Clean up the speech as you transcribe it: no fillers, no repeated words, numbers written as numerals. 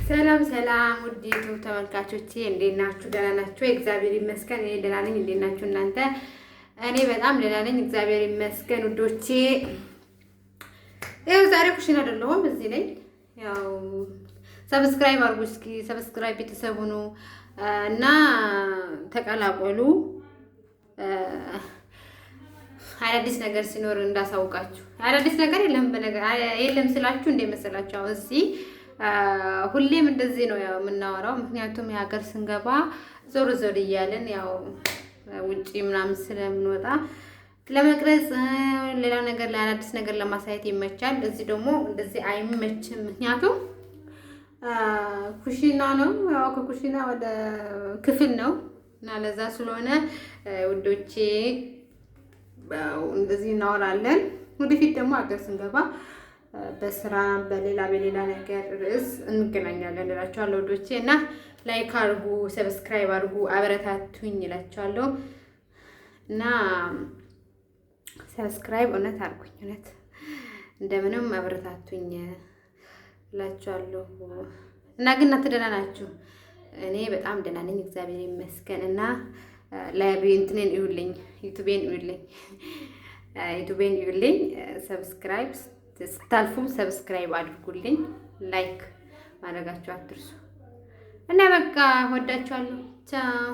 ሰላም ሰላም ውድ ዩቲዩብ ተመልካቾቼ እንዴት ናችሁ? ደህና ናችሁ? እግዚአብሔር ይመስገን እኔ ደህና ነኝ። እንዴት ናችሁ እናንተ? እኔ በጣም ደህና ነኝ፣ እግዚአብሔር ይመስገን ውዶቼ። ይኸው ዛሬ ኩሽና አይደለሁም እዚህ ነኝ። ያው ሰብስክራይብ አድርጉ እስኪ፣ ሰብስክራይብ ቤተሰብ ሁኑ እና ተቀላቀሉ። አዳዲስ ነገር ሲኖር እንዳሳውቃችሁ። አዳዲስ ነገር የለም ስላችሁ እንደ መሰላችሁ እዚህ ሁሌም እንደዚህ ነው ያው የምናወራው። ምክንያቱም የሀገር ስንገባ ዞር ዞር እያለን ያው ውጪ ምናምን ስለምንወጣ ለመቅረጽ ሌላ ነገር ለአዳዲስ ነገር ለማሳየት ይመቻል። እዚህ ደግሞ እንደዚህ አይመችም። ምክንያቱም ኩሽና ነው፣ ያው ከኩሽና ወደ ክፍል ነው እና ለዛ ስለሆነ ውዶቼ እንደዚህ እናወራለን። ወደፊት ደግሞ ሀገር ስንገባ በስራ በሌላ ነገር ርዕስ እንገናኛለን እላችኋለሁ ወዶቼ። እና ላይክ አድርጉ፣ ሰብስክራይብ አድርጉ፣ አበረታቱኝ እላችኋለሁ። እና ሰብስክራይብ እውነት አድርጉኝ፣ እውነት እንደምንም አበረታቱኝ እላችኋለሁ። እና ግን እናንተ ደህና ናችሁ? እኔ በጣም ደህና ነኝ፣ እግዚአብሔር ይመስገን። እና እንትኔን ይውልኝ፣ ዩቲዩቤን ይውልኝ፣ ሰብስክራይብ ስታልፉም ሰብስክራይብ አድርጉልኝ፣ ላይክ ማድረጋችሁ አትርሱ። እና በቃ ወዳችኋለሁ። ቻው